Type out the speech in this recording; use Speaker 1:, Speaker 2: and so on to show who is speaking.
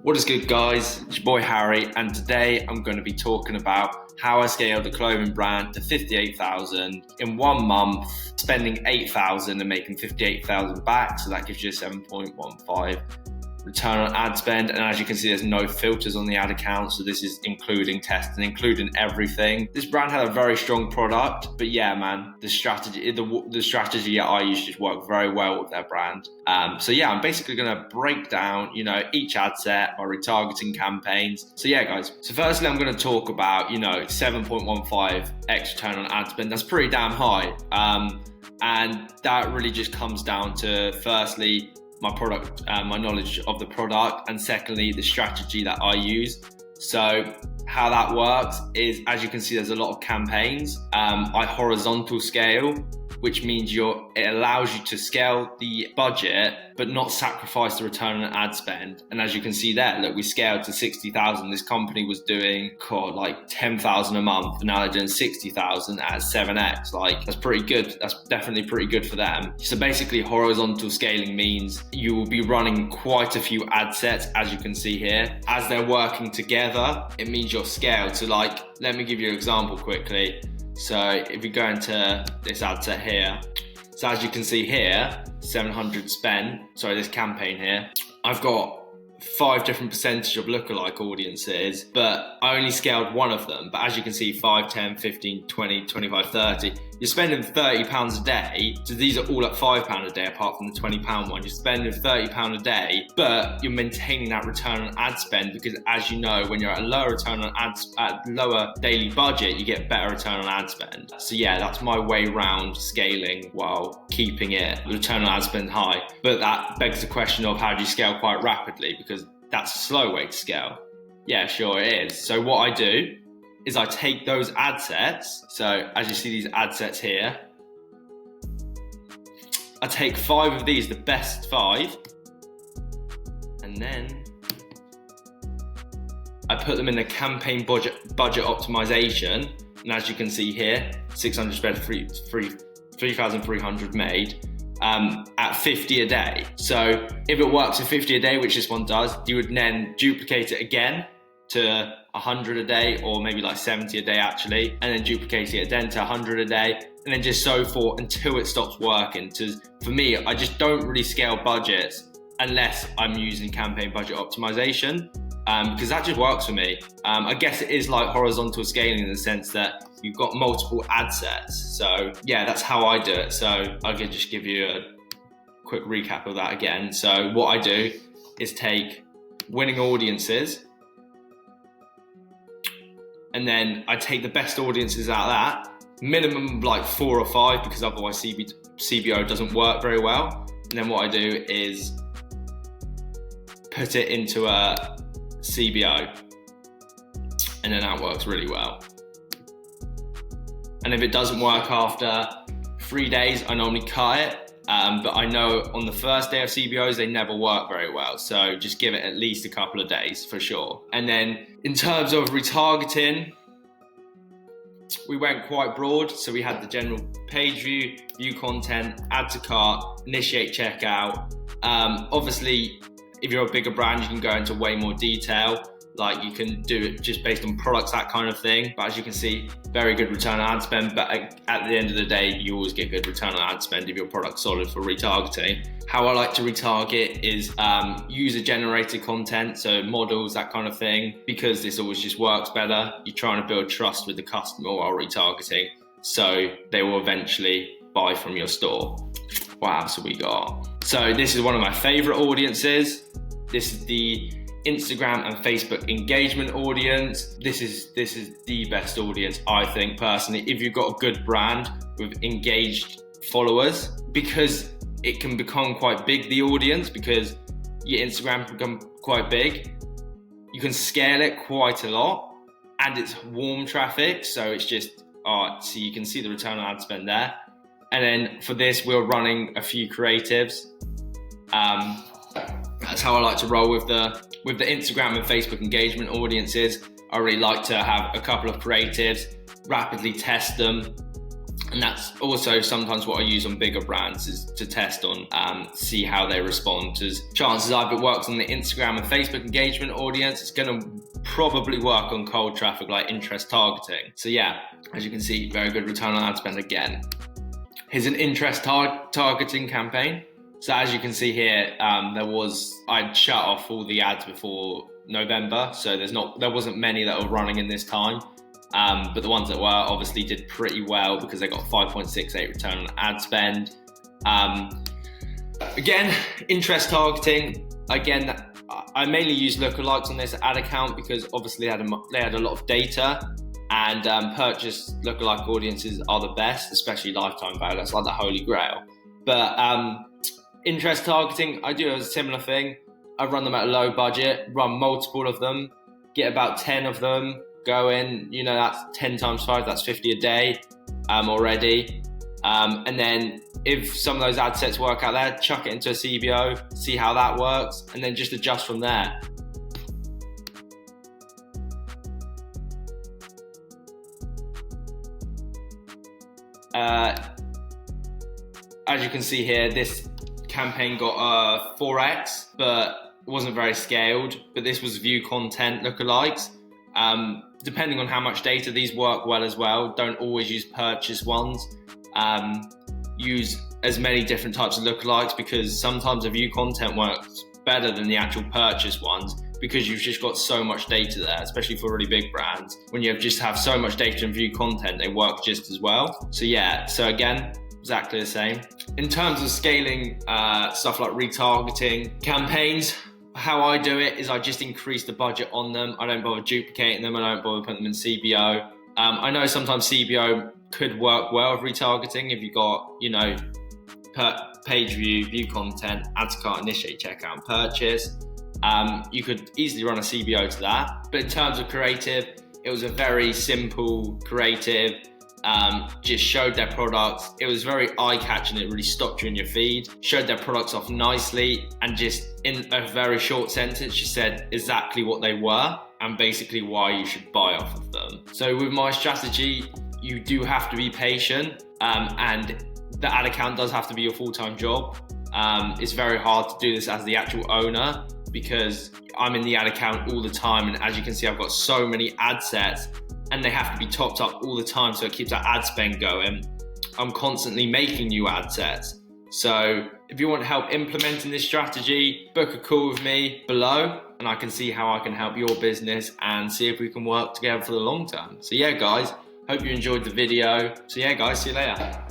Speaker 1: What is good, guys? It's your boy Harry, and today I'm going to be talking about how I scaled a clothing brand to 58,000 in 1 month, spending 8,000 and making 58,000 back. So that gives you a 7.15 return on ad spend. And as you can see, there's no filters on the ad account. So this is including testing, including everything. This brand had a very strong product, but yeah, man, the strategy I used just worked very well with their brand. So yeah, I'm basically going to break down, each ad set by retargeting campaigns. So yeah, guys. So firstly, I'm going to talk about, 7.15x return on ad spend. That's pretty damn high. And that really just comes down to, firstly, my product, my knowledge of the product, and secondly, the strategy that I use. So how that works is, as you can see, there's a lot of campaigns. I horizontal scale, which means it allows you to scale the budget, but not sacrifice the return on ad spend. And as you can see there, look, we scaled to 60,000. This company was doing like 10,000 a month, and now they're doing 60,000 at 7x. Like, that's pretty good. That's definitely pretty good for them. So basically, horizontal scaling means you will be running quite a few ad sets, as you can see here. As they're working together, it means you're scaled. So like, let me give you an example quickly. So if you go into this ad set here, so as you can see here, 700 spend, this campaign here, I've got 5 different percentage of lookalike audiences, but I only scaled one of them. But as you can see, 5, 10, 15, 20, 25, 30, you're spending £30 a day. So these are all at £5 a day, apart from the £20 one. You're spending £30 a day, but you're maintaining that return on ad spend, because as you know, when you're at a lower return on ads, at lower daily budget, you get better return on ad spend. So yeah, that's my way around scaling while keeping it return on ad spend high. But that begs the question of, how do you scale quite rapidly? Because that's a slow way to scale. Yeah, sure it is. So what I do is I take those ad sets. So as you see these ad sets here, I take 5 of these, the best 5, and then I put them in the campaign budget optimization. And as you can see here, 600 spent, 3,300 made. At 50 a day. So if it works at 50 a day, which this one does, you would then duplicate it again to 100 a day, or maybe like 70 a day actually, and then duplicate it then to 100 a day, and then just so forth until it stops working. For me, I just don't really scale budgets unless I'm using campaign budget optimization, because that just works for me. I guess it is like horizontal scaling in the sense that you've got multiple ad sets. So yeah, that's how I do it. So I could just give you a quick recap of that again. So what I do is take winning audiences, and then I take the best audiences out of that, minimum like 4 or 5, because otherwise CBO doesn't work very well. And then what I do is put it into a CBO, and then that works really well. And if it doesn't work after 3 days, I normally cut it. But I know on the first day of CBOs, they never work very well. So just give it at least a couple of days for sure. And then in terms of retargeting, we went quite broad. So we had the general page view content, add to cart, initiate checkout. Obviously, if you're a bigger brand, you can go into way more detail. Like, you can do it just based on products, that kind of thing. But as you can see, very good return on ad spend. But at the end of the day, you always get good return on ad spend if your product's solid for retargeting. How I like to retarget is user-generated content, so models, that kind of thing, because this always just works better. You're trying to build trust with the customer while retargeting, so they will eventually buy from your store. What else have we got? So this is one of my favorite audiences. This is the Instagram and Facebook engagement audience. This is the best audience, I think, personally, if you've got a good brand with engaged followers, because it can become quite big, the audience, because your Instagram can become quite big. You can scale it quite a lot, and it's warm traffic, so it's just, so you can see the return on ad spend there. And then for this, we're running a few creatives. That's how I like to roll with the Instagram and Facebook engagement audiences. I really like to have a couple of creatives, rapidly test them, And that's also sometimes what I use on bigger brands, is to test on, see how they respond. Because chances are, if it works on the Instagram and Facebook engagement audience, it's going to probably work on cold traffic like interest targeting. So yeah, as you can see, very good return on ad spend again. Here's an interest targeting campaign. So as you can see here, I'd shut off all the ads before November, so there wasn't many that were running in this time. But the ones that were obviously did pretty well because they got 5.68 return on ad spend. Again, interest targeting. Again, I mainly use lookalikes on this ad account because obviously they had a lot of data, and purchase lookalike audiences are the best, especially lifetime value. That's like the holy grail. But interest targeting, I do a similar thing. I run them at a low budget, run multiple of them, get about 10 of them. Go in, that's 10 times 5, that's 50 a day already. And then if some of those ad sets work out there, chuck it into a CBO, see how that works, and then just adjust from there. As you can see here, this campaign got 4x, but wasn't very scaled. But this was view content lookalikes. Depending on how much data, these work well as well. Don't always use purchase ones. Use as many different types of lookalikes, because sometimes the view content works better than the actual purchase ones, because you've just got so much data there, especially for really big brands. When you just have so much data and view content, they work just as well. So yeah, so again, exactly the same. In terms of scaling stuff like retargeting campaigns, how I do it is I just increase the budget on them. I don't bother duplicating them. I don't bother putting them in CBO. I know sometimes CBO could work well with retargeting if you got, page view content, add to cart, initiate checkout, and purchase. You could easily run a CBO to that. But in terms of creative, it was a very simple creative. Just showed their products. It was very eye-catching. It really stopped you in your feed. Showed their products off nicely, and just in a very short sentence, just said exactly what they were and basically why you should buy off of them. So with my strategy, you do have to be patient, and the ad account does have to be your full-time job. It's very hard to do this as the actual owner, because I'm in the ad account all the time, and as you can see, I've got so many ad sets, and they have to be topped up all the time, so it keeps that ad spend going. I'm constantly making new ad sets. So if you want help implementing this strategy, book a call with me below, and I can see how I can help your business and see if we can work together for the long term. So yeah, guys, hope you enjoyed the video. So yeah, guys, see you later.